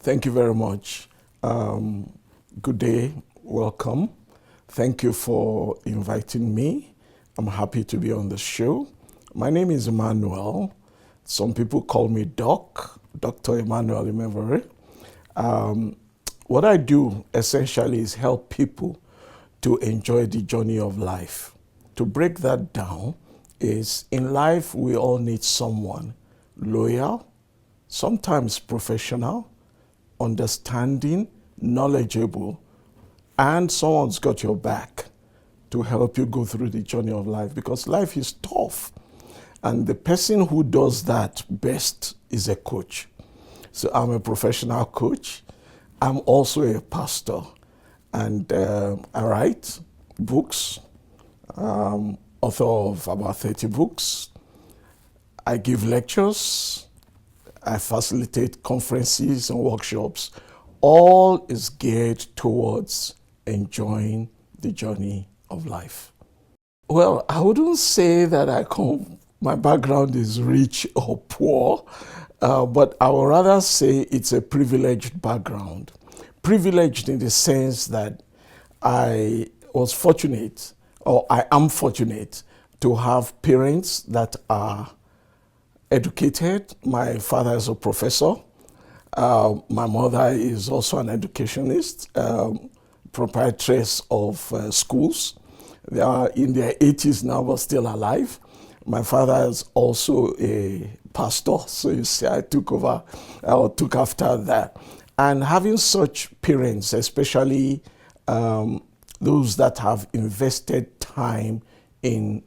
Thank you very much. Good day, welcome. Thank you for inviting me. I'm happy to be on the show. My name is Emmanuel. Some people call me Doc, Dr. Emmanuel Imevbore. What I do essentially is help people to enjoy the journey of life. To break that down is in life we all need someone loyal, sometimes professional, understanding, knowledgeable, and someone's got your back to help you go through the journey of life, because life is tough. And the person who does that best is a coach. So I'm a professional coach. I'm also a pastor, and I write books, author of about 30 books. I give lectures. I facilitate conferences and workshops. All is geared towards enjoying the journey of life. Well, I wouldn't say that my background is rich or poor, but I would rather say it's a privileged background. Privileged in the sense that I was fortunate, or I am fortunate, to have parents that are educated. My father is a professor. My mother is also an educationist, proprietress of schools. They are in their 80s now, but still alive. My father is also a pastor, so you see, I took after that. And having such parents, especially those that have invested time in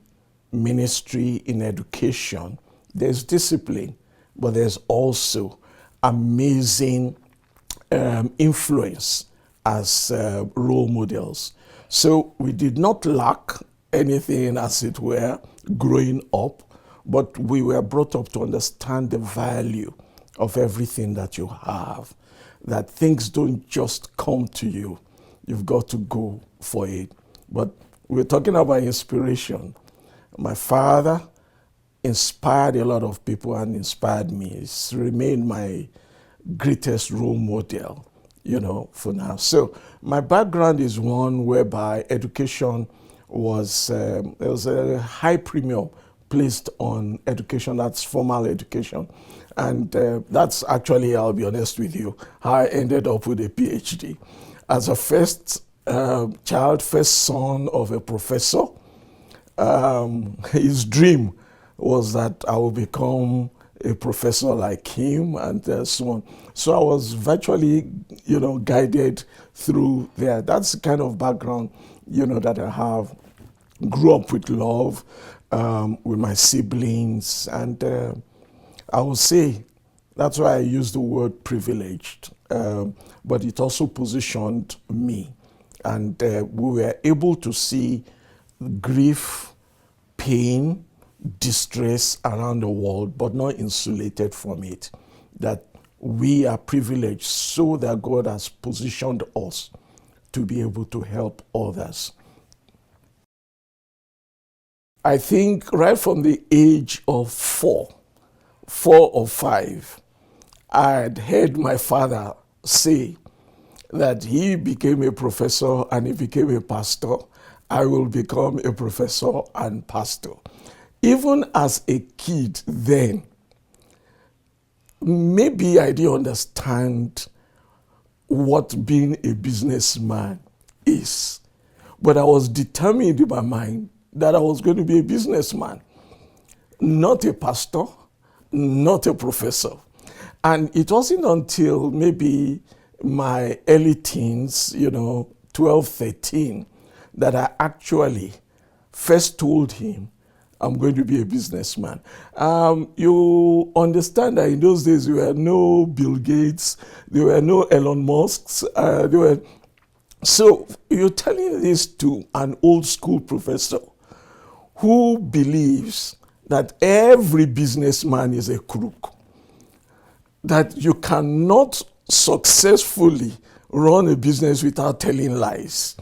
ministry, in education, there's discipline, but there's also amazing influence as role models. So we did not lack anything, as it were, growing up, but we were brought up to understand the value of everything that you have, that things don't just come to you. You've got to go for it. But we're talking about inspiration. My father inspired a lot of people and inspired me. It's remained my greatest role model, for now. So my background is one whereby education was, there was a high premium placed on education, that's formal education. And that's actually, I'll be honest with you, how I ended up with a PhD. As a first child, first son of a professor, his dream was that I would become a professor like him, and so on. So I was virtually, guided through there. That's the kind of background, that I have. Grew up with love, with my siblings, and I would say that's why I use the word privileged, but it also positioned me. And we were able to see grief, pain, distress around the world, but not insulated from it. That we are privileged so that God has positioned us to be able to help others. I think right from the age of 4 or 5, I had heard my father say that he became a professor and he became a pastor. I will become a professor and pastor. Even as a kid then, maybe I didn't understand what being a businessman is, but I was determined in my mind that I was going to be a businessman, not a pastor, not a professor. And it wasn't until maybe my early teens, 12, 13, that I actually first told him, I'm going to be a businessman. You understand that in those days, there were no Bill Gates, there were no Elon Musks. So you're telling this to an old school professor who believes that every businessman is a crook, that you cannot successfully run a business without telling lies.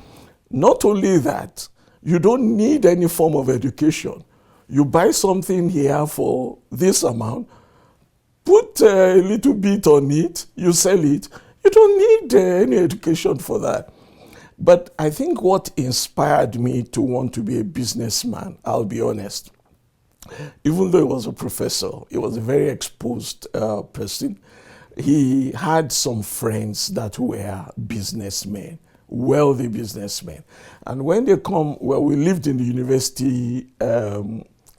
Not only that, you don't need any form of education. You buy something here for this amount, put a little bit on it, you sell it, You don't need any education for that. But I think what inspired me to want to be a businessman, I'll be honest, even though he was a professor, he was a very exposed person. He had some friends that were businessmen, wealthy businessmen. And when they come, well, we lived in the university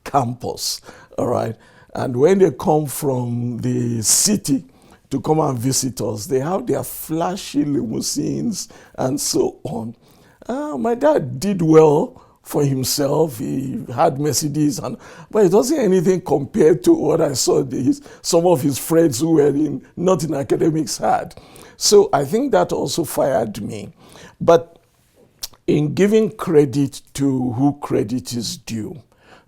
campus, all right? And when they come from the city to come and visit us, they have their flashy limousines and so on. My dad did well for himself. He had Mercedes, but it wasn't anything compared to what I saw some of his friends who were not in academics had. So I think that also fired me. But in giving credit to who credit is due,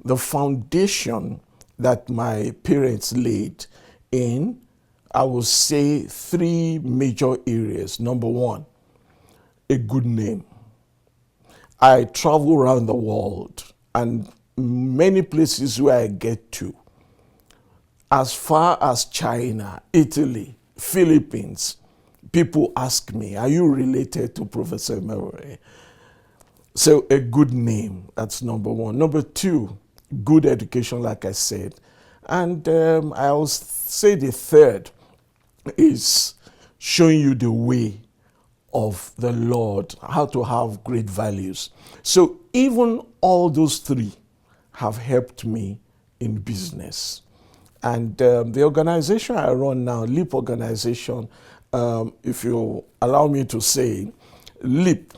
the foundation that my parents laid in, I would say 3 major areas. Number 1, a good name. I travel around the world, and many places where I get to, as far as China, Italy, Philippines, people ask me, are you related to Professor Imevbore? So a good name, that's number 1. Number 2, good education, like I said. And I'll say the third is showing you the way of the Lord, how to have great values. So even all those 3 have helped me in business. And the organization I run now, LEAP organization, if you allow me to say, LEAP,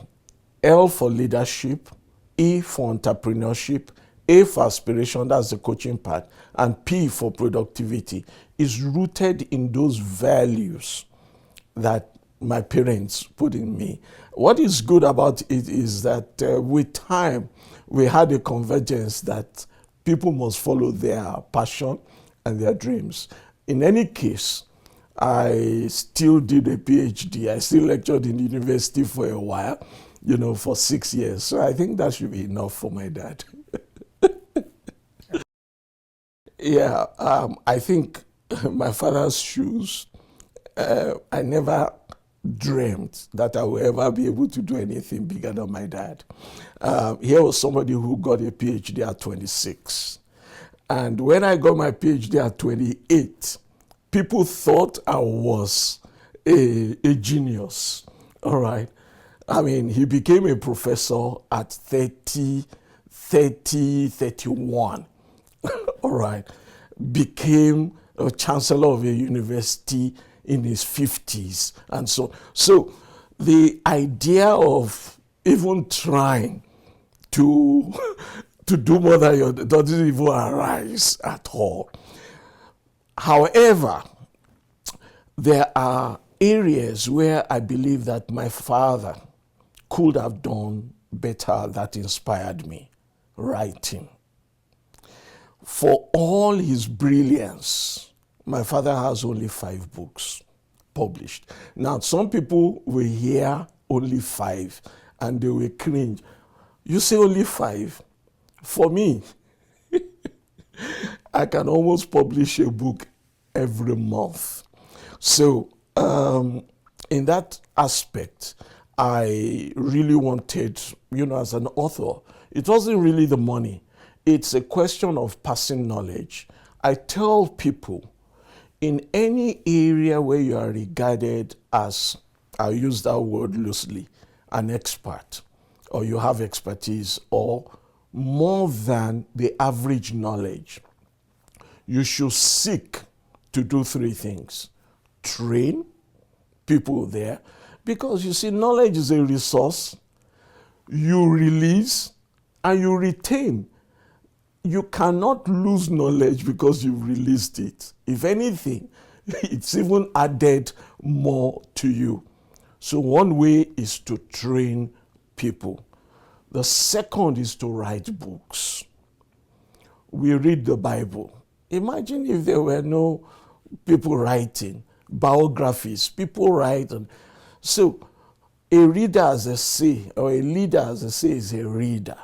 L for leadership, E for entrepreneurship, A for aspiration, that's the coaching part, and P for productivity, is rooted in those values that my parents put in me. What is good about it is that with time, we had a convergence that people must follow their passion and their dreams. In any case, I still did a PhD. I still lectured in the university for a while, for 6 years. So I think that should be enough for my dad. Yeah, I think my father's shoes, I never dreamt that I would ever be able to do anything bigger than my dad. Here was somebody who got a PhD at 26. And when I got my PhD at 28, people thought I was a genius, all right? I mean, he became a professor at 31, all right? Became a chancellor of a university in his 50s and so. So the idea of even trying to do more than your doesn't even arise at all. However, there are areas where I believe that my father could have done better that inspired me. Writing. For all his brilliance, my father has only 5 books published. Now, some people will hear only 5 and they will cringe. You say only 5? For me, I can almost publish a book every month. So, in that aspect, I really wanted, as an author, it wasn't really the money. It's a question of passing knowledge. I tell people, in any area where you are regarded as, I'll use that word loosely, an expert, or you have expertise, or more than the average knowledge, you should seek to do 3 things. Train people there, because you see, knowledge is a resource. You release and you retain. You cannot lose knowledge because you've released it. If anything, it's even added more to you. So one way is to train people. The second is to write books. We read the Bible. Imagine if there were no people writing biographies. People write. So a reader, as I say, or a leader, as I say, is a reader.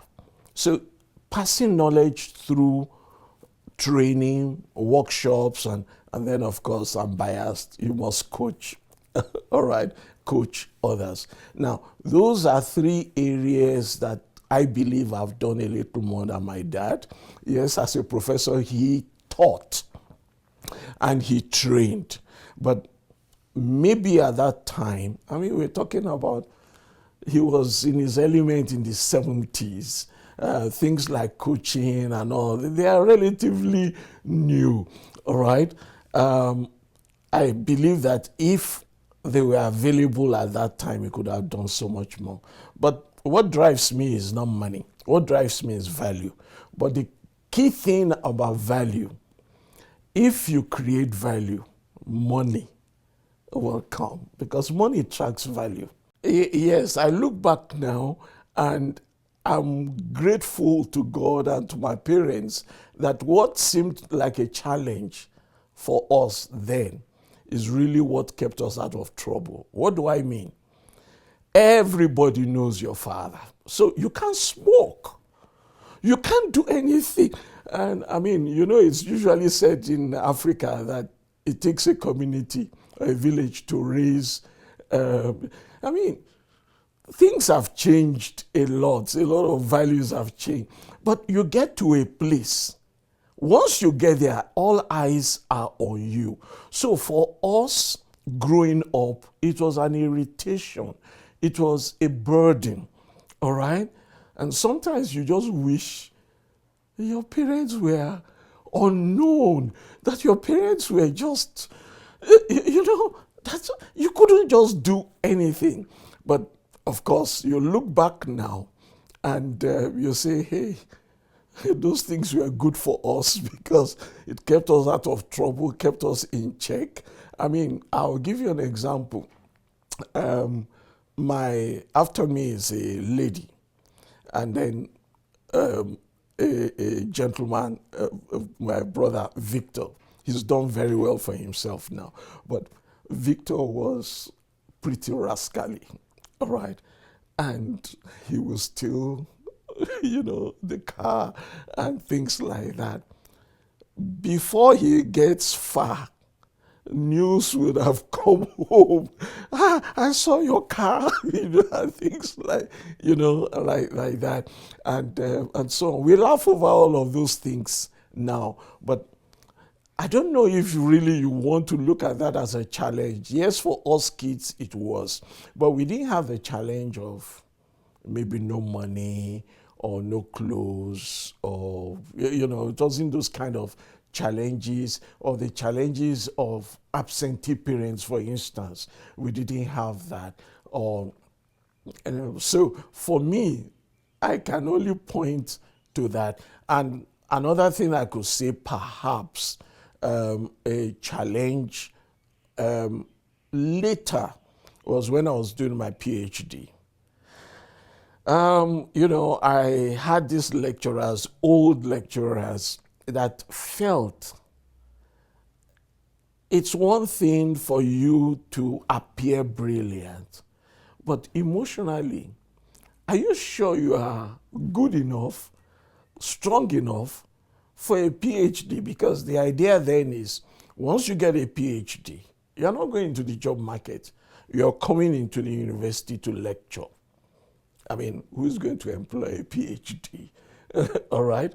So passing knowledge through training, workshops, and then, of course, I'm biased, you must coach. All right, coach others. Now, those are three areas that I believe I've done a little more than my dad. Yes, as a professor, he taught and he trained. But maybe at that time, I mean, we're talking about, he was in his element in the 70s. Things like coaching and all, they are relatively new, all right? I believe that if they were available at that time, he could have done so much more. But what drives me is not money. What drives me is value. But the key thing about value, if you create value, money will come, because money attracts value. Yes, I look back now and I'm grateful to God and to my parents that what seemed like a challenge for us then is really what kept us out of trouble. What do I mean? Everybody knows your father. So you can't smoke. You can't do anything. And I mean, it's usually said in Africa that it takes a community, a village to raise. I mean, things have changed a lot. A lot of values have changed. But you get to a place. Once you get there, all eyes are on you. So for us growing up, it was an irritation. It was a burden. All right? And sometimes you just wish your parents were unknown, that your parents were just, you couldn't just do anything. But of course, you look back now and you say, hey, those things were good for us because it kept us out of trouble, kept us in check. I mean, I'll give you an example. After me is a lady, and then a gentleman, my brother Victor. He's done very well for himself now. But Victor was pretty rascally, all right? And he was still, the car and things like that. Before he gets far, news would have come home. I saw your car, and things like, like that, and so on. We laugh over all of those things now, but I don't know if really you want to look at that as a challenge. Yes, for us kids it was, but we didn't have the challenge of maybe no money or no clothes, or it wasn't those kind of challenges, or the challenges of absentee parents, for instance. We didn't have that. So for me, I can only point to that. And another thing I could say, perhaps a challenge later was when I was doing my PhD. I had these lecturers, old lecturers, that felt it's one thing for you to appear brilliant, but emotionally, are you sure you are good enough, strong enough for a PhD? Because the idea then is, once you get a PhD, you're not going into the job market. You're coming into the university to lecture. I mean, who's going to employ a PhD? All right?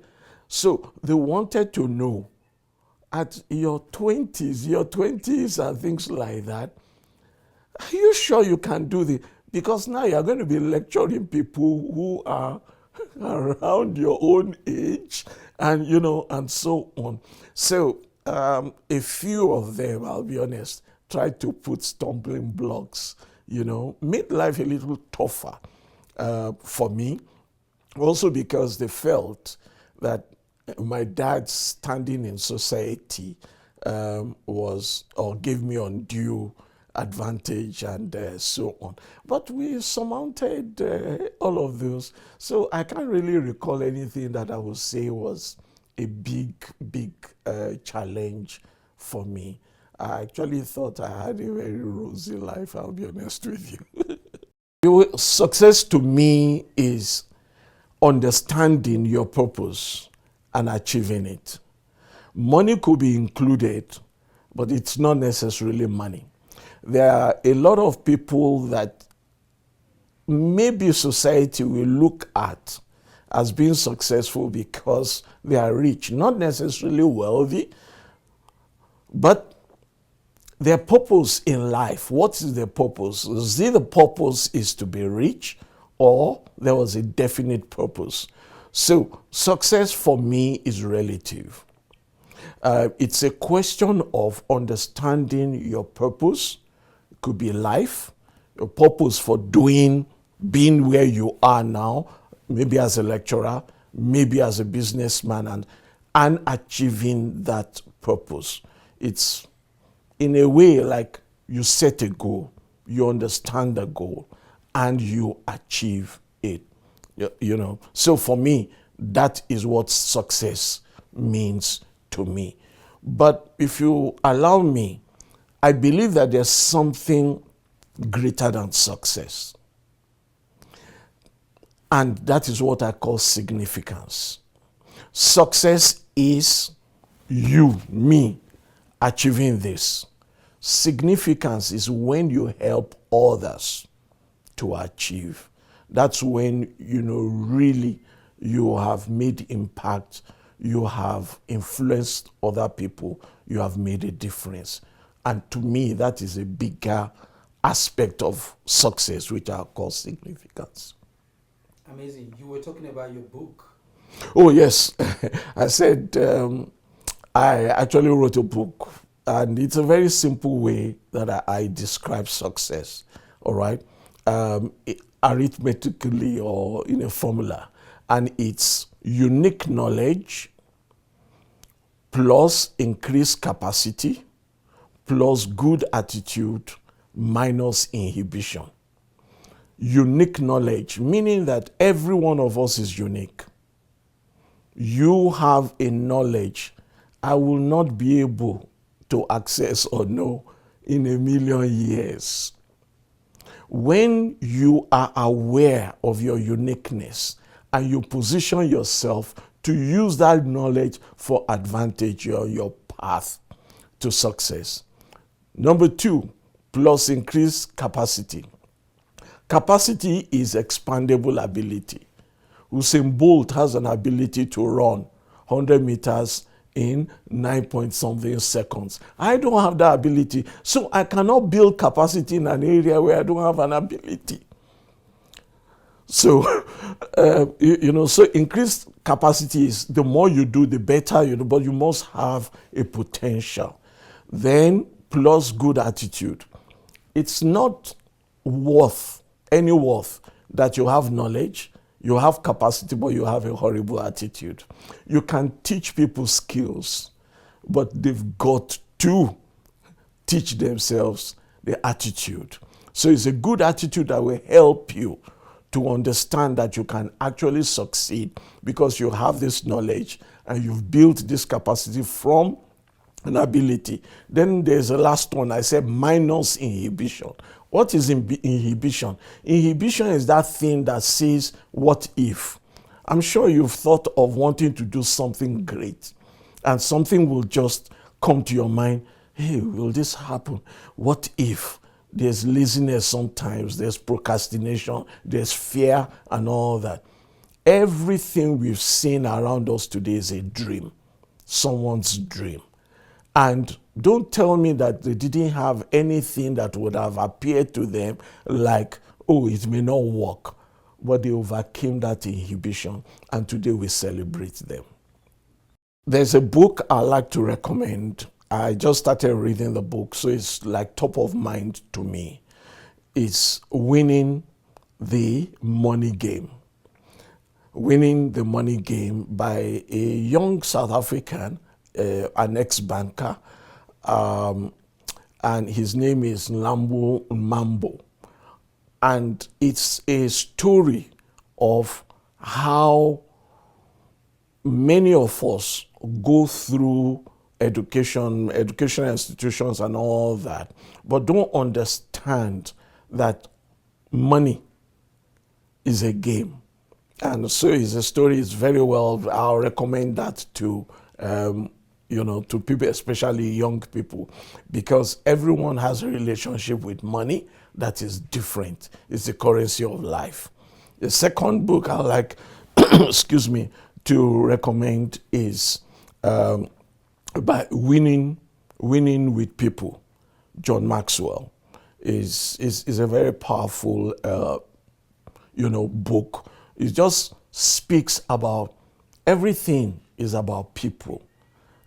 So they wanted to know, at your 20s and things like that, are you sure you can do this? Because now you're going to be lecturing people who are around your own age, and and so on. So a few of them, I'll be honest, tried to put stumbling blocks, made life a little tougher for me. Also because they felt that my dad's standing in society was, or gave me undue advantage and so on. But we surmounted all of those. So I can't really recall anything that I would say was a big challenge for me. I actually thought I had a very rosy life, I'll be honest with you. Success to me is understanding your purpose and achieving it. Money could be included, but it's not necessarily money. there are a lot of people that maybe society will look at as being successful because they are rich, not necessarily wealthy, but their purpose in life. What is their purpose? Is it the purpose is to be rich, or there was a definite purpose? So success for me is relative. It's a question of understanding your purpose. It could be life, your purpose for being where you are now, maybe as a lecturer, maybe as a businessman, and achieving that purpose. It's in a way like you set a goal, you understand the goal, and you achieve it. You know, so for me, that is what success means to me. But if you allow me, I believe that there's something greater than success. And that is what I call significance. Success is you, me, achieving this. Significance is when you help others to achieve. That's when, really you have made impact, you have influenced other people, you have made a difference. And to me, that is a bigger aspect of success, which I call significance. Amazing. You were talking about your book. Oh, yes. I said I actually wrote a book, and it's a very simple way that I describe success, all right? Arithmetically or in a formula. And it's unique knowledge plus increased capacity plus good attitude minus inhibition. Unique knowledge, meaning that every one of us is unique. You have a knowledge I will not be able to access or know in a million years. When you are aware of your uniqueness and you position yourself to use that knowledge for advantage or your path to success. Number two, plus increased capacity. Capacity is expandable ability. Usain Bolt has an ability to run 100 meters in 9 point something seconds. I don't have that ability. So I cannot build capacity in an area where I don't have an ability. So, so increased capacity is the more you do, the better, but you must have a potential. Then plus good attitude. It's not any worth that you have knowledge, you have capacity, but you have a horrible attitude. You can teach people skills, but they've got to teach themselves the attitude. So it's a good attitude that will help you to understand that you can actually succeed because you have this knowledge and you've built this capacity from an ability. Then there's the last one, I said minus inhibition. What is inhibition? Inhibition is that thing that says, what if? I'm sure you've thought of wanting to do something great and something will just come to your mind. Hey, will this happen? What if? There's laziness sometimes, there's procrastination, there's fear and all that. Everything we've seen around us today is a dream, someone's dream. And don't tell me that they didn't have anything that would have appeared to them like, oh, it may not work. But they overcame that inhibition, and today we celebrate them. There's a book I like to recommend. I just started reading the book, so it's like top of mind to me. It's Winning the Money Game. Winning the Money Game by a young South African, an ex-banker, and his name is Lambo Mambo. And it's a story of how many of us go through educational institutions and all that, but don't understand that money is a game. And so it's a story, it's very well, I'll recommend that to to people, especially young people, because everyone has a relationship with money that is different. It's the currency of life. The second book I like, excuse me, to recommend is by Winning with People. John Maxwell is a very powerful book. It just speaks about everything is about people.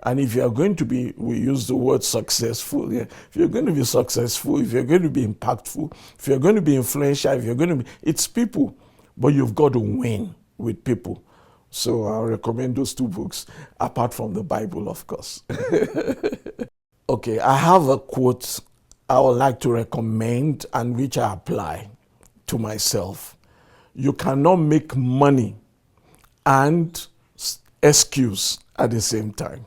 And if you are going to be, we use the word successful, yeah. If you're going to be successful, if you're going to be impactful, if you're going to be influential, if you're going to be, it's people. But you've got to win with people. So I'll recommend those two books, apart from the Bible, of course. Okay, I have a quote I would like to recommend and which I apply to myself. You cannot make money and excuse at the same time.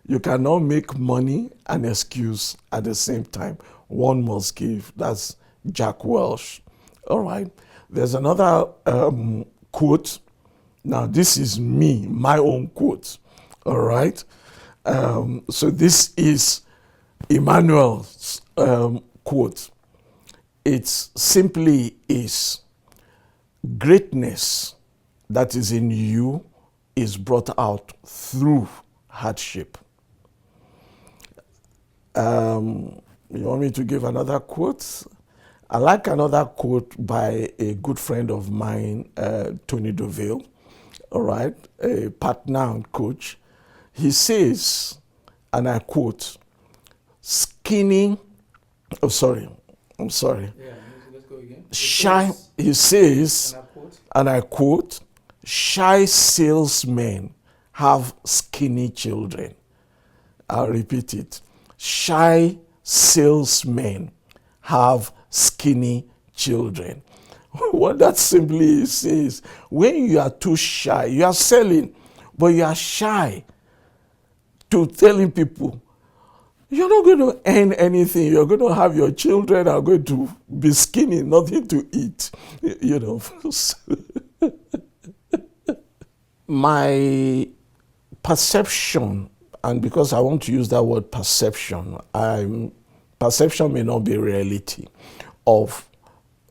You cannot make money and excuse at the same time. One must give. That's Jack Welch. All right. There's another quote. Now, this is me, my own quote. All right. So this is Emmanuel's quote. It simply is, greatness that is in you is brought out through hardship. You want me to give another quote? I like another quote by a good friend of mine, Tony Doville, all right, a partner and coach. He says, and I quote, I'm sorry. Yeah, let's go again. He says, and I quote, shy salesmen have skinny children. I'll repeat it. Shy salesmen have skinny children. What that simply says, when you are too shy, you are selling, but you are shy to telling people, you're not going to earn anything. You're going to have your children are going to be skinny, nothing to eat. My perception, and because I want to use that word perception, perception may not be reality, of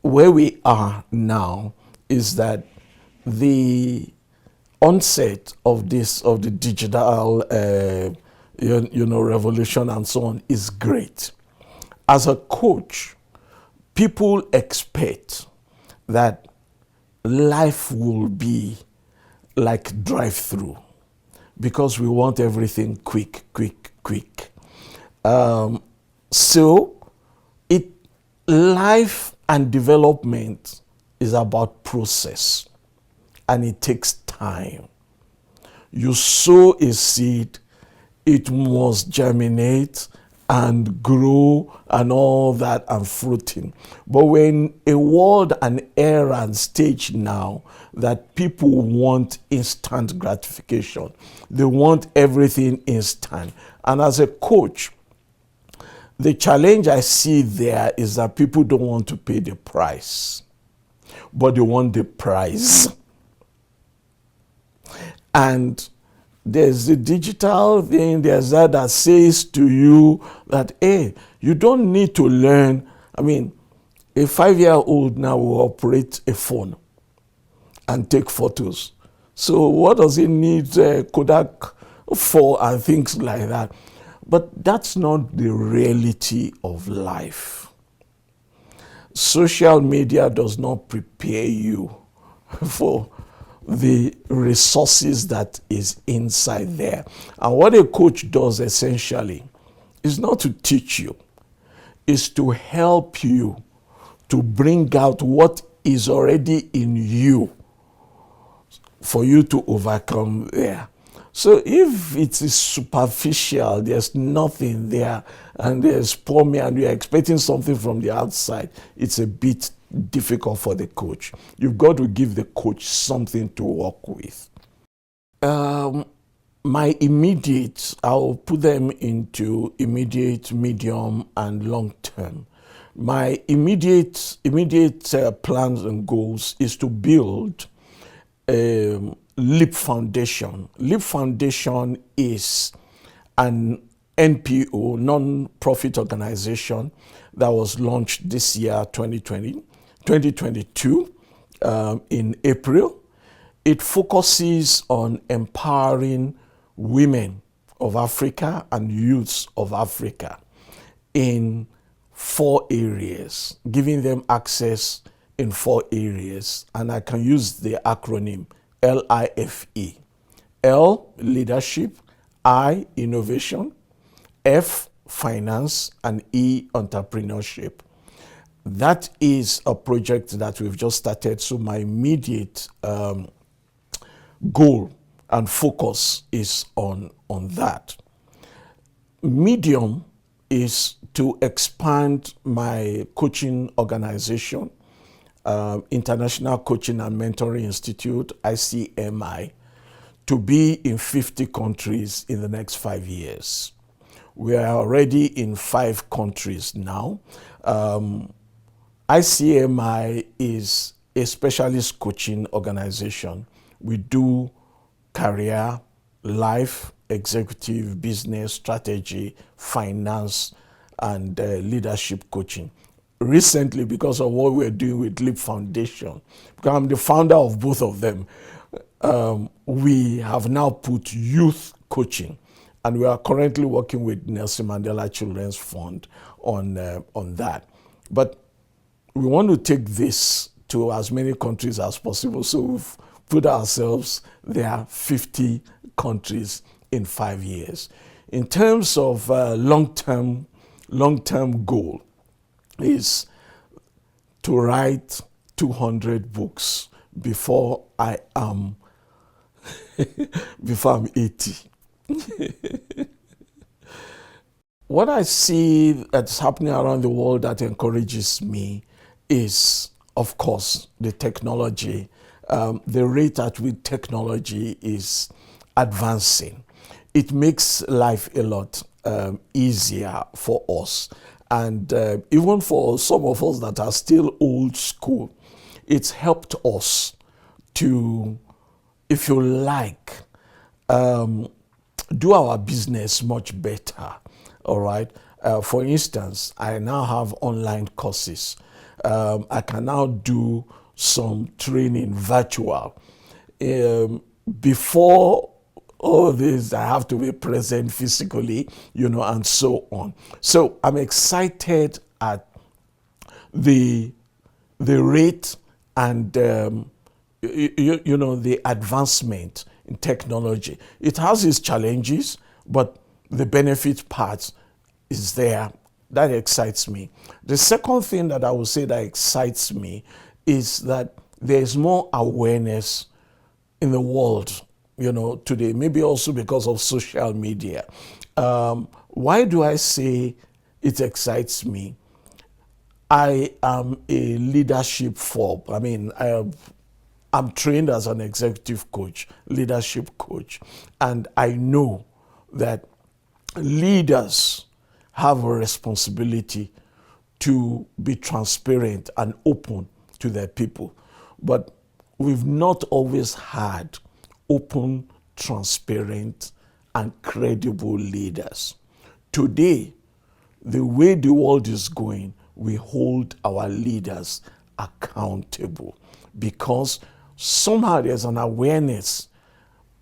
where we are now is that the onset of the digital revolution and so on is great. As a coach, people expect that life will be like drive-through because we want everything quick. So life and development is about process, and it takes time. You sow a seed, it must germinate and grow and all that and fruiting. But we're in a world and era and stage now that people want instant gratification. They want everything instant. And as a coach, the challenge I see there is that people don't want to pay the price, but they want the prize. And there's the digital thing, there's that says to you that, hey, you don't need to learn. I mean, a 5-year-old now will operate a phone and take photos. So what does he need Kodak for and things like that? But that's not the reality of life. Social media does not prepare you for the resources that is inside there. And what a coach does essentially is not to teach you, is to help you to bring out what is already in you for you to overcome there. So if it is superficial, there's nothing there, and there's poor me, and you're expecting something from the outside, it's a bit difficult for the coach. You've got to give the coach something to work with. My immediate, I'll put them into immediate, medium, and long term. My immediate plans and goals is to build Leap Foundation. Leap Foundation is an NPO, non-profit organization that was launched this year, 2022, in April. It focuses on empowering women of Africa and youths of Africa in 4 areas, giving them access in 4 areas. And I can use the acronym LIFE. L, leadership, I, innovation, F, finance, and E, entrepreneurship. That is a project that we've just started. So my immediate goal and focus is on that. Medium is to expand my coaching organization, International Coaching and Mentoring Institute, ICMI, to be in 50 countries in the next 5 years. We are already in 5 countries now. ICMI is a specialist coaching organization. We do career, life, executive, business, strategy, finance, and leadership coaching. Recently, because of what we're doing with Leap Foundation, because I'm the founder of both of them, we have now put youth coaching, and we are currently working with Nelson Mandela Children's Fund on that. But we want to take this to as many countries as possible, so we've put ourselves there 50 countries in 5 years. In terms of long-term goal is to write 200 books before I'm 80. What I see that's happening around the world that encourages me is, of course, the technology. The rate at which technology is advancing. It makes life a lot easier for us. And even for some of us that are still old school, it's helped us to, if you like, do our business much better. All right. For instance, I now have online courses. I can now do some training virtual. Before all this, I have to be present physically, and so on. So I'm excited at the rate and the advancement in technology. It has its challenges, but the benefit part is there. That excites me. The second thing that I would say that excites me is that there's more awareness in the world, today, maybe also because of social media. Why do I say it excites me? I am a leadership fob. I mean, I'm trained as an executive coach, leadership coach, and I know that leaders have a responsibility to be transparent and open to their people. But we've not always had open, transparent, and credible leaders. Today, the way the world is going, we hold our leaders accountable because somehow there's an awareness.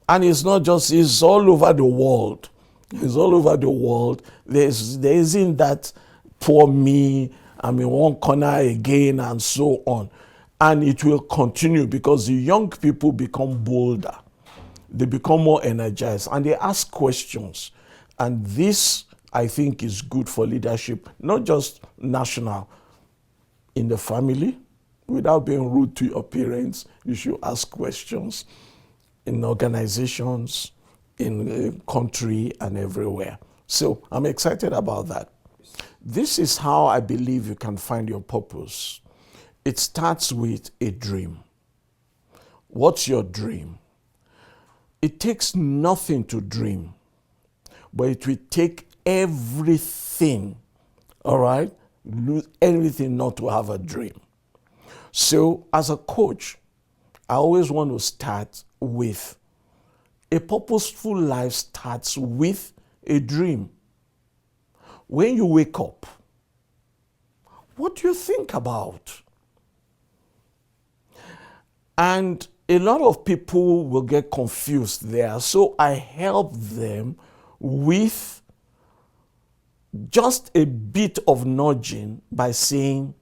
And it's not just, it's all over the world. It's all over the world. There isn't that poor me, I'm in one corner again, and so on. And it will continue because the young people become bolder. They become more energized and they ask questions. And this, I think, is good for leadership, not just national. In the family, without being rude to your parents, you should ask questions. In organizations, in the country, and everywhere. So I'm excited about that. This is how I believe you can find your purpose. It starts with a dream. What's your dream? It takes nothing to dream, but it will take everything, all right? Lose everything not to have a dream. So as a coach, I always want to start with a purposeful life starts with a dream. When you wake up, what do you think about? And a lot of people will get confused there. So I help them with just a bit of nudging by saying,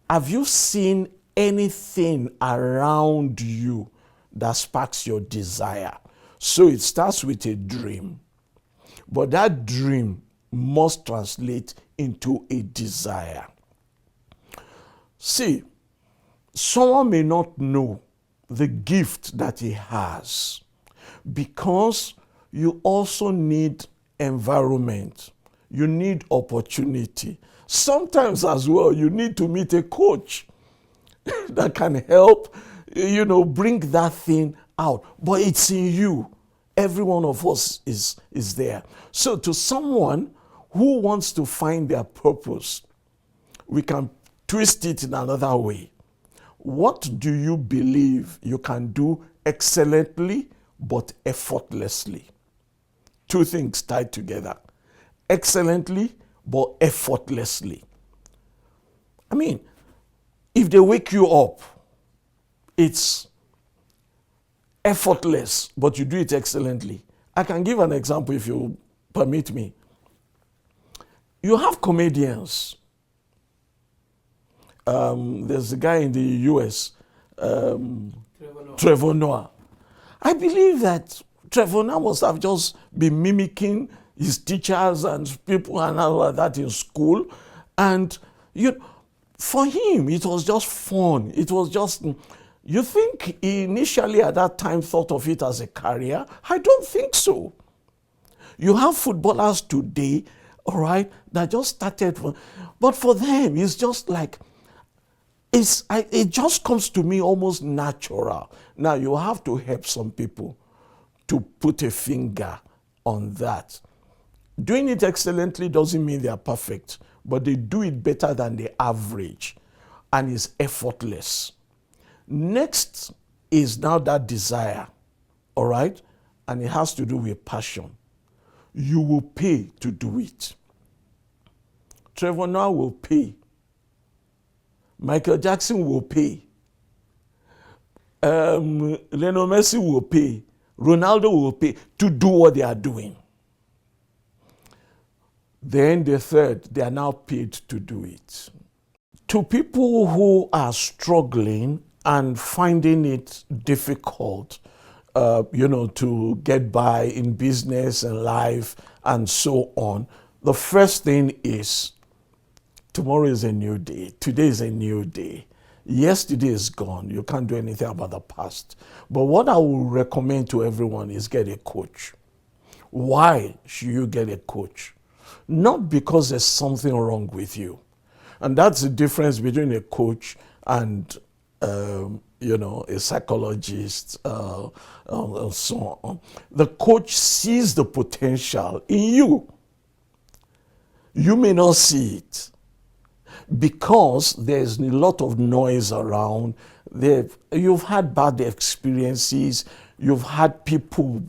have you seen anything around you that sparks your desire? So it starts with a dream, but that dream must translate into a desire. See, someone may not know the gift that he has because you also need environment. You need opportunity. Sometimes as well, you need to meet a coach that can help, bring that thing out. But it's in you. Every one of us is there. So to someone who wants to find their purpose, we can twist it in another way. What do you believe you can do excellently but effortlessly? Two things tied together. Excellently but effortlessly. I mean, if they wake you up, it's effortless, but you do it excellently. I can give an example if you permit me. You have comedians. There's a guy in the US, Trevor Noah. I believe that Trevor Noah must have just been mimicking his teachers and people and all of that in school. And for him, it was just fun. It was just, you think he initially at that time thought of it as a career? I don't think so. You have footballers today, all right, that just started, but for them, it's just like, it just comes to me almost natural. Now, you have to help some people to put a finger on that. Doing it excellently doesn't mean they are perfect, but they do it better than the average, and it's effortless. Next is now that desire, all right? And it has to do with passion. You will pay to do it. Trevor Noah will pay. Michael Jackson will pay. Lionel Messi will pay. Ronaldo will pay to do what they are doing. Then the third, they are now paid to do it. To people who are struggling and finding it difficult, to get by in business and life and so on, the first thing is, tomorrow is a new day. Today is a new day. Yesterday is gone. You can't do anything about the past. But what I will recommend to everyone is get a coach. Why should you get a coach? Not because there's something wrong with you. And that's the difference between a coach and, a psychologist, and so on. The coach sees the potential in you. You may not see it because there's a lot of noise around. You've had bad experiences. You've had people,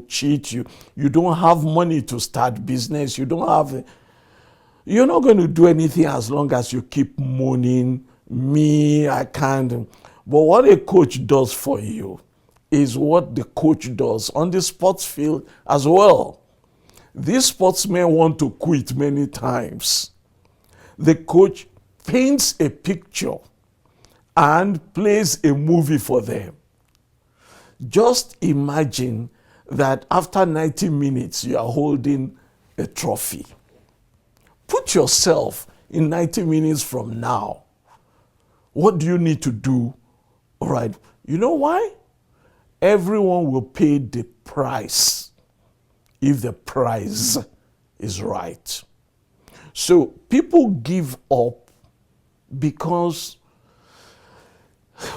cheat you. You don't have money to start business. You're not going to do anything as long as you keep moaning, me, I can't. But what a coach does for you is what the coach does on the sports field as well. These sportsmen want to quit many times. The coach paints a picture and plays a movie for them. Just imagine that after 90 minutes, you are holding a trophy. Put yourself in 90 minutes from now. What do you need to do? All right. You know why? Everyone will pay the price if the price is right. So people give up because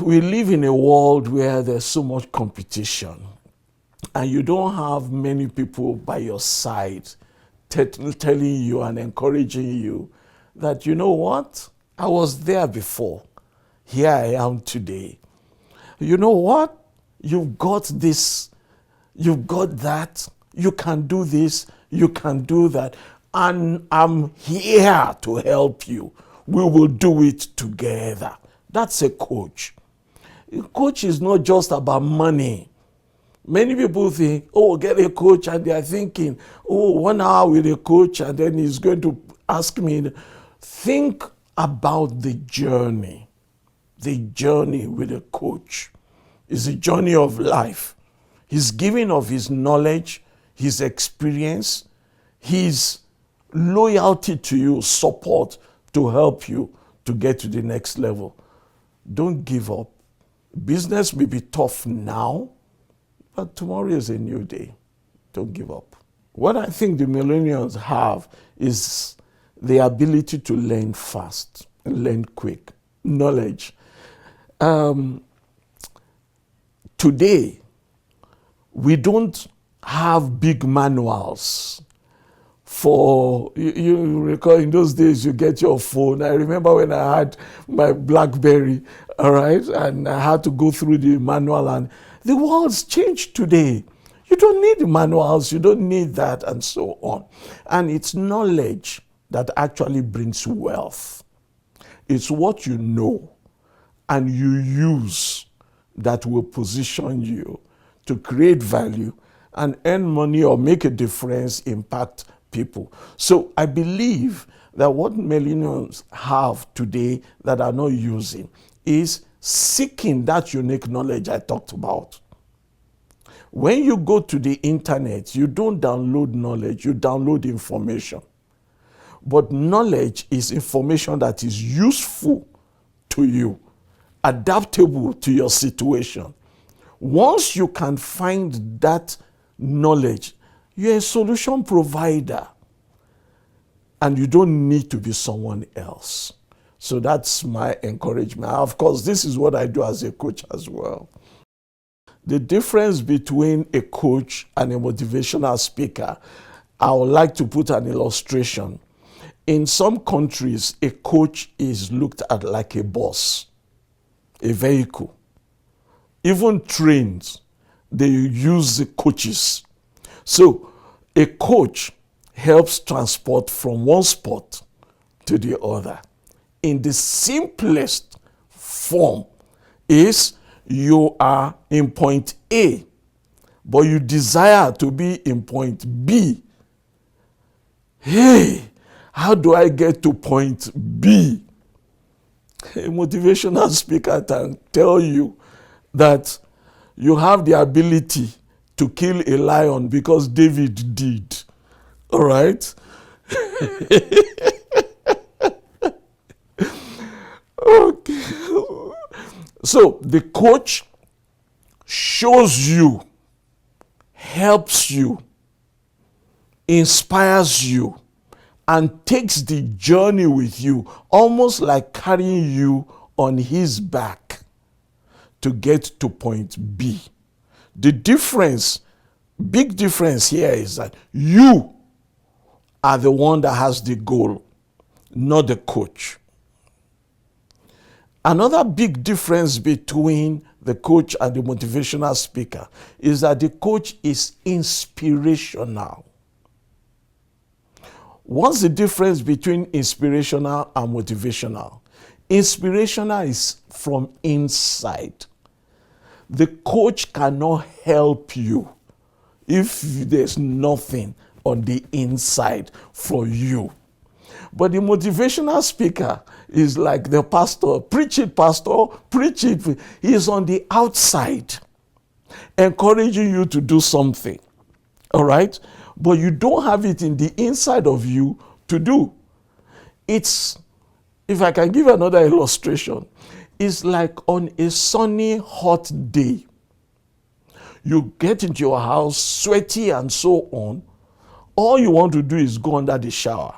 we live in a world where there's so much competition and you don't have many people by your side telling you and encouraging you that, you know what, I was there before. Here I am today. You know what? You've got this, you've got that, you can do this, You can do that. And I'm here to help you. We will do it together. That's a coach. A coach is not just about money. Many people think, oh, get a coach, and they are thinking, oh, 1 hour with a coach, and then he's going to ask me. Think about the journey. The journey with a coach is a journey of life. He's giving of his knowledge, his experience, his loyalty to you, support to help you to get to the next level. Don't give up. Business may be tough now, but tomorrow is a new day. Don't give up. What I think the millennials have is the ability to learn fast, learn quick, knowledge. Today, we don't have big manuals for, you recall in those days you get your phone. I remember when I had my BlackBerry, all right, and I had to go through the manual, and the world's changed today. You don't need manuals, you don't need that, and so on. And it's knowledge that actually brings wealth. It's what you know and you use that will position you to create value and earn money or make a difference, impact people. So I believe that what millennials have today that are not using is seeking that unique knowledge I talked about. When you go to the internet, you don't download knowledge, you download information. But knowledge is information that is useful to you, adaptable to your situation. Once you can find that knowledge, you're a solution provider. And you don't need to be someone else. So that's my encouragement. Of course, this is what I do as a coach as well. The difference between a coach and a motivational speaker, I would like to put an illustration. In some countries, a coach is looked at like a boss, a vehicle. Even trains, they use the coaches. So a coach helps transport from one spot to the other. In the simplest form is you are in point A, but you desire to be in point B. Hey, how do I get to point B? A motivational speaker can tell you that you have the ability to kill a lion because David did. All right? Okay. So the coach shows you, helps you, inspires you, and takes the journey with you, almost like carrying you on his back to get to point B. The difference, big difference here is that you are the one that has the goal, not the coach. Another big difference between the coach and the motivational speaker is that the coach is inspirational. What's the difference between inspirational and motivational? Inspirational is from inside. The coach cannot help you if there's nothing on the inside for you. But the motivational speaker is like the pastor. Preach it, pastor. Preach it. He is on the outside, encouraging you to do something. All right? But you don't have it in the inside of you to do. It's, if I can give another illustration, it's like on a sunny, hot day. You get into your house, sweaty and so on. All you want to do is go under the shower.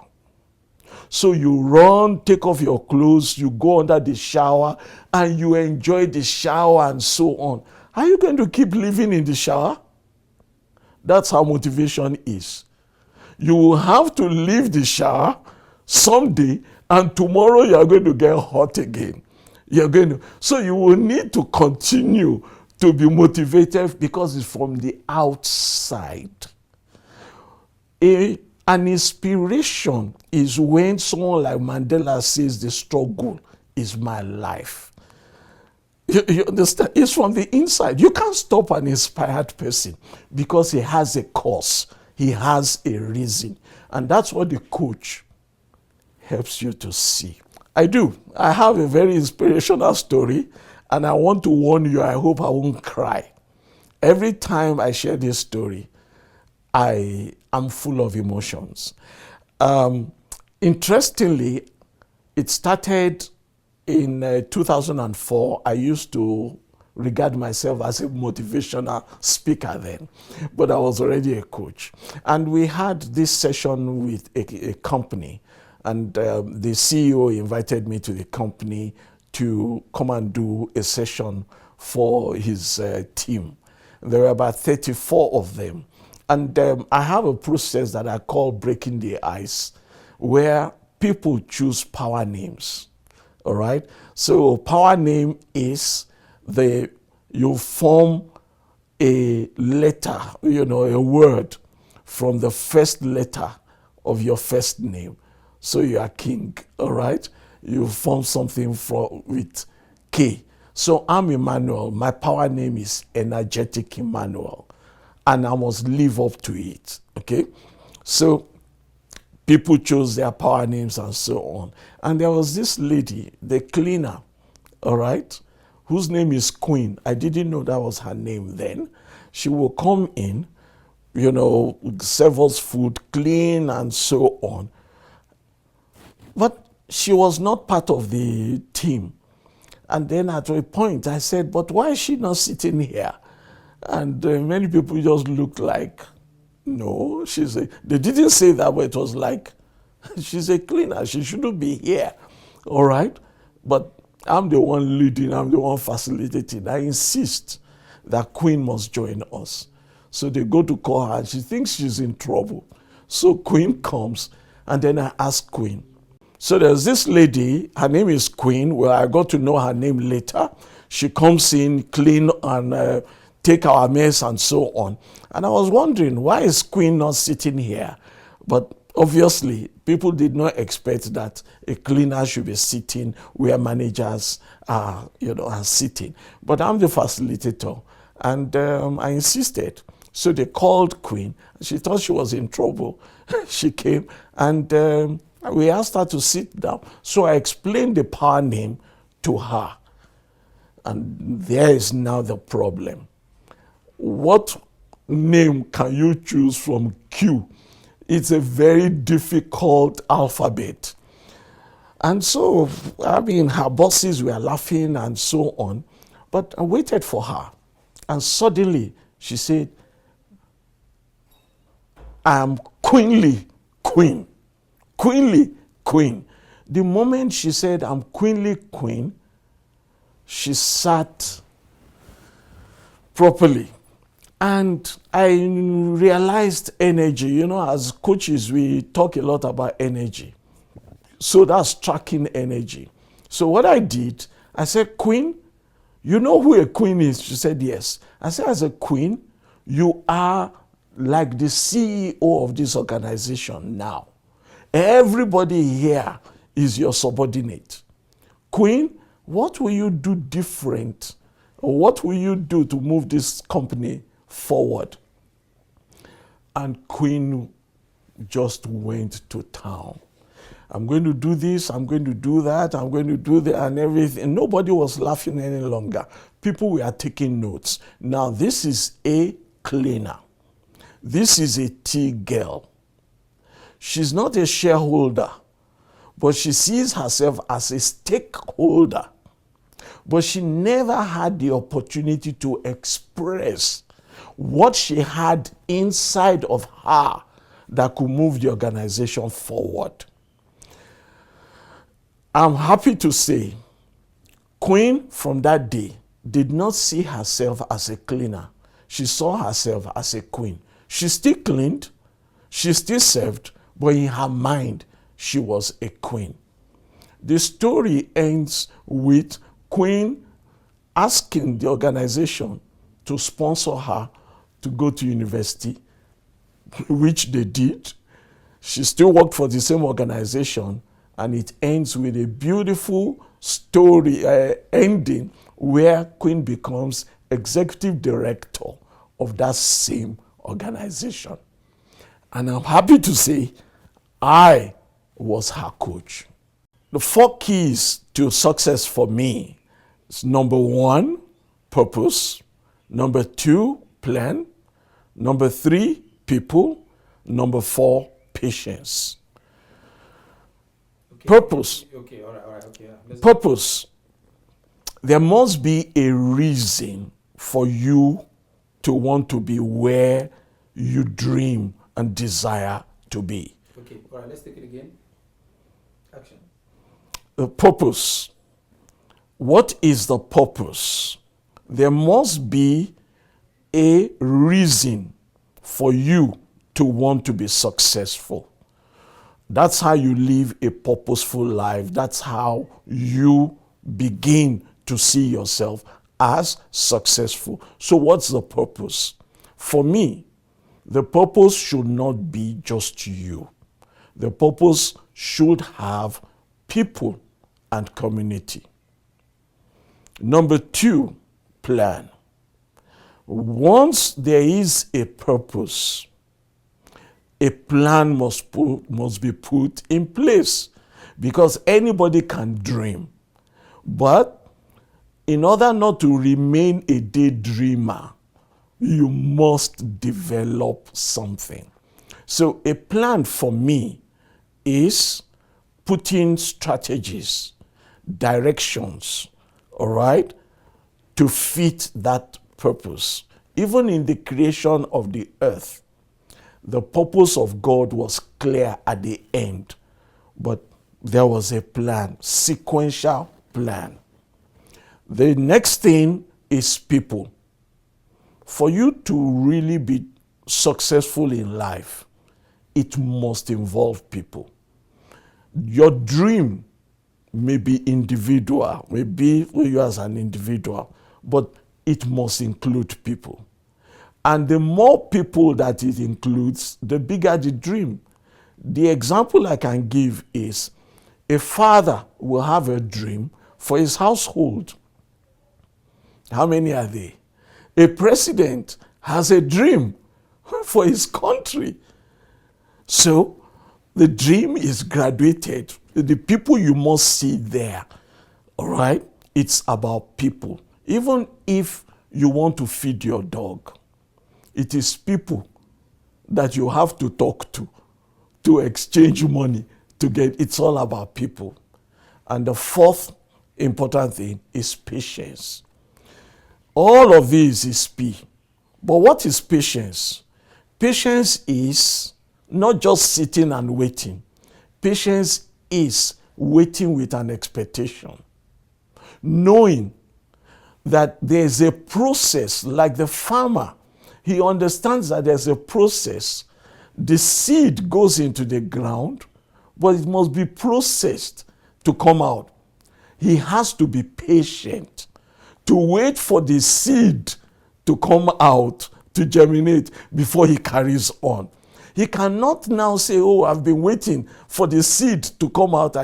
So you run, take off your clothes, you go under the shower, and you enjoy the shower and so on. Are you going to keep living in the shower? That's how motivation is. You will have to leave the shower someday, and tomorrow you are going to get hot again. So you will need to continue to be motivated because it's from the outside. An inspiration is when someone like Mandela says the struggle is my life. You understand? It's from the inside. You can't stop an inspired person because he has a cause. He has a reason. And that's what the coach helps you to see. I do. I have a very inspirational story, and I want to warn you, I hope I won't cry. Every time I share this story, I am full of emotions. Interestingly, it started in 2004. I used to regard myself as a motivational speaker then, but I was already a coach. And we had this session with a company, and the CEO invited me to the company to come and do a session for his team. There were about 34 of them. And I have a process that I call breaking the ice, where people choose power names. All right? So power name is you form a letter, a word from the first letter of your first name. So you are king, all right? You form something with K. So I'm Emmanuel. My power name is Energetic Emmanuel. And I must live up to it, okay? So people chose their power names and so on. And there was this lady, the cleaner, all right, whose name is Queen. I didn't know that was her name then. She will come in, serve us food, clean and so on. But she was not part of the team. And then at a point I said, but why is she not sitting here? And many people just looked like, no, they didn't say that, but it was like, she's a cleaner, she shouldn't be here, all right? But I'm the one leading, I'm the one facilitating. I insist that Queen must join us. So they go to call her, and she thinks she's in trouble. So Queen comes, and then I ask Queen. So there's this lady, her name is Queen. Well, I got to know her name later. She comes in, clean, and take our mess and so on. And I was wondering, why is Queen not sitting here? But obviously, people did not expect that a cleaner should be sitting where managers are sitting. But I'm the facilitator, and I insisted. So they called Queen. She thought she was in trouble. She came, and we asked her to sit down. So I explained the power name to her. And there is now the problem. What name can you choose from Q? It's a very difficult alphabet. And so, her bosses were laughing and so on. But I waited for her. And suddenly, she said, I am queenly queen. Queenly queen. The moment she said, I'm queenly queen, she sat properly. And I realized energy. As coaches, we talk a lot about energy. So that's tracking energy. So what I did, I said, Queen, you know who a queen is? She said, yes. I said, as a queen, you are like the CEO of this organization now. Everybody here is your subordinate. Queen, what will you do different? Or what will you do to move this company forward? And Queen just went to town. I'm going to do this, I'm going to do that, I'm going to do that, and everything. Nobody was laughing any longer. People were taking notes. Now, this is a cleaner. This is a tea girl. She's not a shareholder, but she sees herself as a stakeholder. But she never had the opportunity to express what she had inside of her that could move the organization forward. I'm happy to say, Queen from that day did not see herself as a cleaner. She saw herself as a queen. She still cleaned, she still served, but in her mind, she was a queen. The story ends with Queen asking the organization to sponsor her to go to university, which they did. She still worked for the same organization, and it ends with a beautiful story ending where Queen becomes executive director of that same organization. And I'm happy to say I was her coach. The 4 keys to success for me is: number 1, purpose; number 2, plan; number 3, people; number 4, patience. Okay. Purpose. Okay, all right, okay. Yeah. Purpose. There must be a reason for you to want to be where you dream and desire to be. Okay, all right, let's take it again. Action. The purpose. What is the purpose? There must be a reason for you to want to be successful. That's how you live a purposeful life. That's how you begin to see yourself as successful. So what's the purpose? For me, the purpose should not be just you. The purpose should have people and community. Number 2, plan. Once there is a purpose, a plan must be put in place, because anybody can dream. But in order not to remain a daydreamer, you must develop something. So a plan for me is putting strategies, directions, all right, to fit that purpose. Even in the creation of the earth, the purpose of God was clear at the end, but there was a plan, sequential plan. The next thing is people. For you to really be successful in life, it must involve people. Your dream may be individual, maybe for you as an individual, but it must include people. And the more people that it includes, the bigger the dream. The example I can give is a father will have a dream for his household. How many are they? A president has a dream for his country. So the dream is graduated. The people you must see there, all right? It's about people. Even if you want to feed your dog, it is people that you have to talk to exchange money, to get. It's all about people. And the 4th important thing is patience. All of these is P. But what is patience? Patience is not just sitting and waiting. Patience is waiting with an expectation, knowing that there's a process. Like the farmer, he understands that there's a process. The seed goes into the ground, but it must be processed to come out. He has to be patient to wait for the seed to come out, to germinate, before he carries on. He cannot now say, oh, I've been waiting for the seed to come out,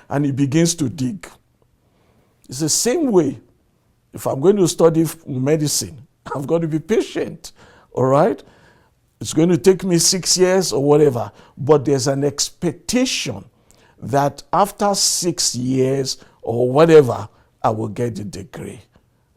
and he begins to dig. It's the same way. If I'm going to study medicine, I've got to be patient, all right? It's going to take me 6 years or whatever, but there's an expectation that after 6 years or whatever, I will get the degree.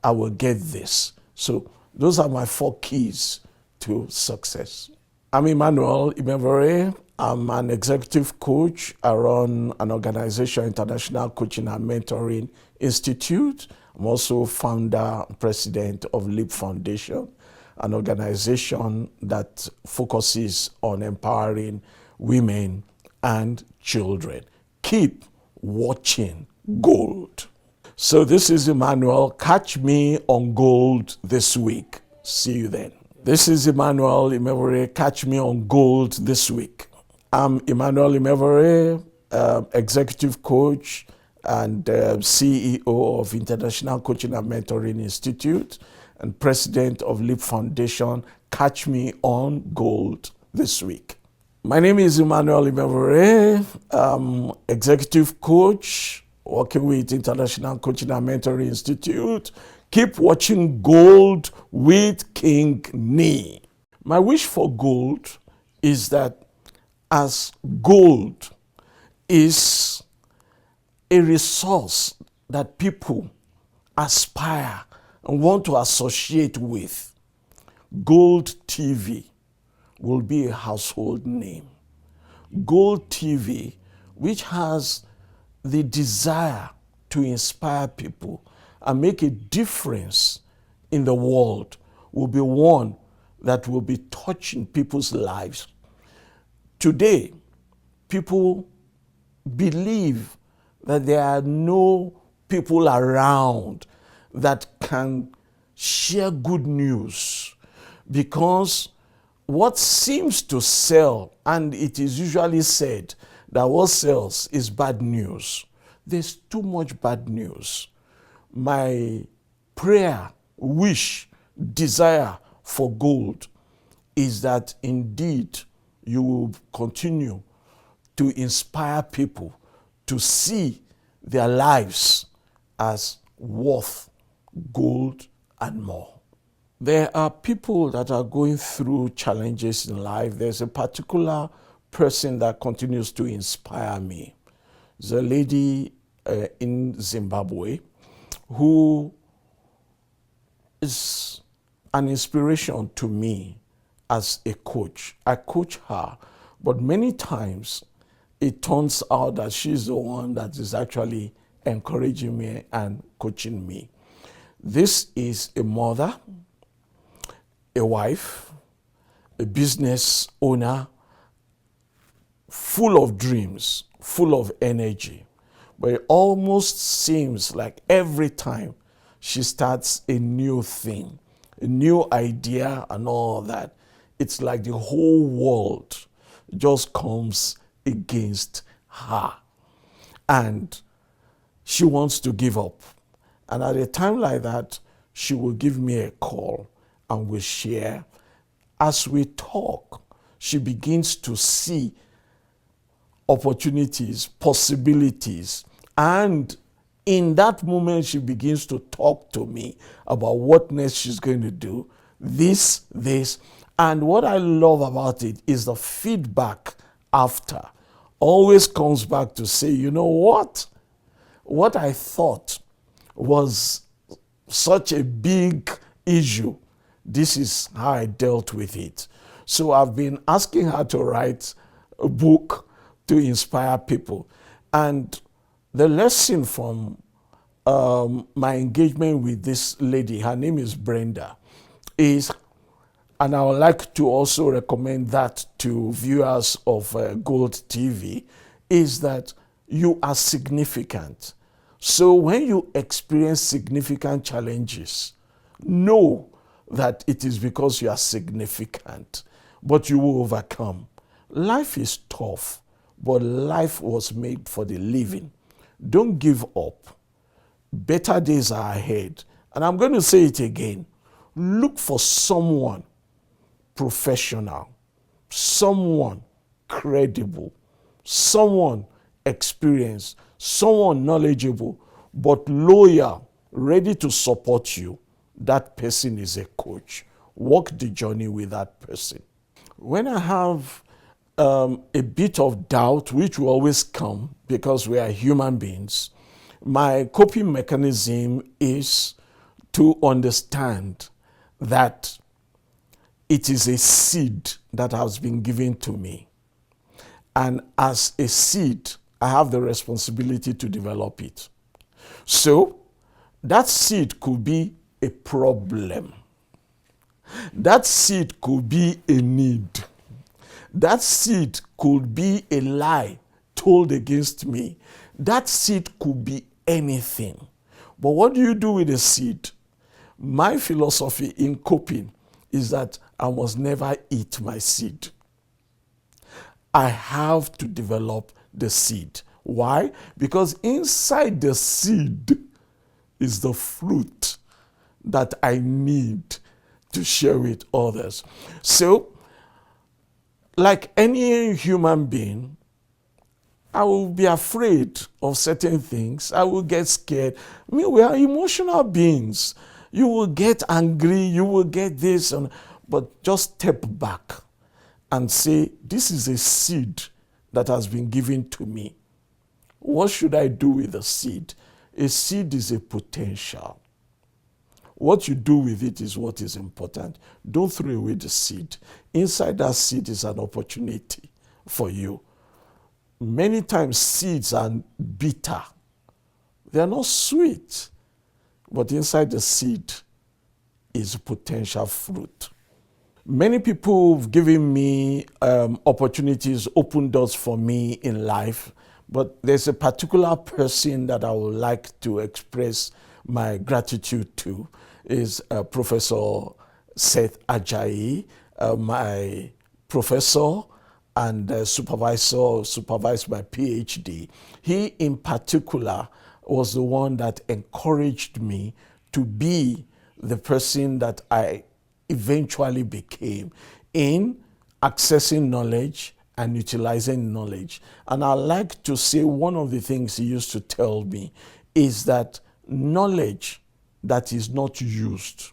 I will get this. So those are my 4 keys to success. I'm Emmanuel Imevbore. I'm an executive coach. I run an organization, International Coaching and Mentoring Institute. I'm also founder and president of Leap Foundation, an organization that focuses on empowering women and children. Keep watching gold. So this is Emmanuel. Catch me on gold this week. See you then. This is Emmanuel Imevbore. Catch me on gold this week. I'm Emmanuel Imevbore, executive coach and CEO of International Coaching and Mentoring Institute and president of Leap Foundation. Catch me on gold this week. My name is Emmanuel Imevbore. I'm executive coach working with International Coaching and Mentoring Institute. Keep watching Gold with King Nee. My wish for gold is that as gold is a resource that people aspire and want to associate with, Gold TV will be a household name. Gold TV, which has the desire to inspire people and make a difference in the world, will be one that will be touching people's lives. Today, people believe that there are no people around that can share good news, because what seems to sell, and it is usually said that what sells is bad news. There's too much bad news. My prayer, wish, desire for gold is that indeed you will continue to inspire people to see their lives as worth gold and more. There are people that are going through challenges in life. There's a particular person that continues to inspire me. There's a lady in Zimbabwe who is an inspiration to me as a coach. I coach her, but many times it turns out that she's the one that is actually encouraging me and coaching me. This is a mother, a wife, a business owner, full of dreams, full of energy. But it almost seems like every time she starts a new thing, a new idea and all that, it's like the whole world just comes against her. And she wants to give up. And at a time like that, she will give me a call and we'll share. As we talk, she begins to see opportunities, possibilities, and in that moment, she begins to talk to me about what next she's going to do, this. And what I love about it is the feedback after always comes back to say, you know what? What I thought was such a big issue, this is how I dealt with it. So I've been asking her to write a book to inspire people. And the lesson from my engagement with this lady, her name is Brenda, is, and I would like to also recommend that to viewers of Gold TV, is that you are significant. So when you experience significant challenges, know that it is because you are significant, but you will overcome. Life is tough, but life was made for the living. Don't give up. Better days are ahead. And I'm going to say it again. Look for someone professional, someone credible, someone experienced, someone knowledgeable, but loyal, ready to support you. That person is a coach. Walk the journey with that person. When I have a bit of doubt, which will always come because we are human beings, my coping mechanism is to understand that it is a seed that has been given to me. And as a seed, I have the responsibility to develop it. So that seed could be a problem. That seed could be a need. That seed could be a lie told against me. That seed could be anything. But what do you do with a seed? My philosophy in coping is that I must never eat my seed. I have to develop the seed. Why? Because inside the seed is the fruit that I need to share with others. So like any human being, I will be afraid of certain things. I will get scared. I mean, we are emotional beings. You will get angry, you will get this, but just step back and say, this is a seed that has been given to me. What should I do with the seed? A seed is a potential. What you do with it is what is important. Don't throw away the seed. Inside that seed is an opportunity for you. Many times seeds are bitter. They are not sweet. But inside the seed is potential fruit. Many people have given me opportunities, open doors for me in life. But there's a particular person that I would like to express my gratitude to is Professor Seth Ajayi, my professor and supervised my PhD. He in particular was the one that encouraged me to be the person that I eventually became in accessing knowledge and utilizing knowledge. And I like to say one of the things he used to tell me is that knowledge that is not used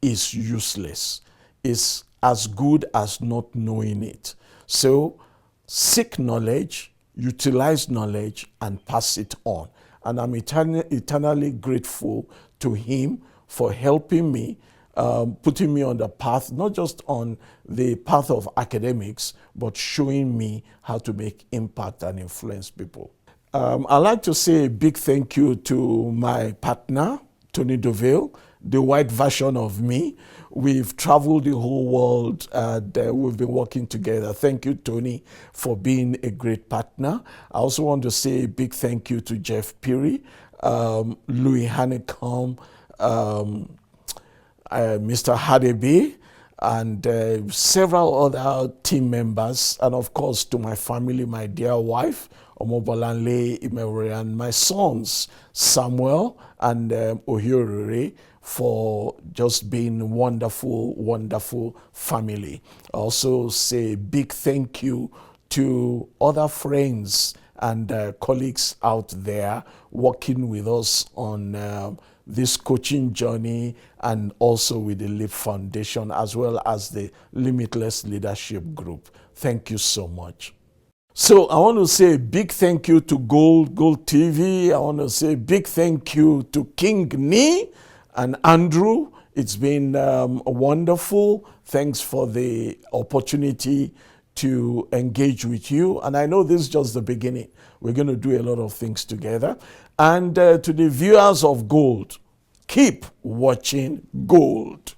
is useless, is as good as not knowing it. So seek knowledge, utilize knowledge, and pass it on. And I'm eternally grateful to him for helping me, putting me on the path, not just on the path of academics, but showing me how to make impact and influence people. I'd like to say a big thank you to my partner, Tony Dovale, the white version of me. We've traveled the whole world and we've been working together. Thank you, Tony, for being a great partner. I also want to say a big thank you to Jeff Peary, Louis Honeycomb, Mr. Hadebe, and several other team members, and of course to my family, my dear wife, Omobolanle, Imevbore, and my sons, Samuel and Ohiorere, for just being wonderful, wonderful family. I also say a big thank you to other friends and colleagues out there working with us on this coaching journey, and also with the LEAP Foundation, as well as the Limitless Leadership Group. Thank you so much. So I want to say a big thank you to Gold TV. I want to say a big thank you to King Nee and Andrew. It's been wonderful. Thanks for the opportunity to engage with you. And I know this is just the beginning. We're going to do a lot of things together. And to the viewers of Gold, keep watching Gold.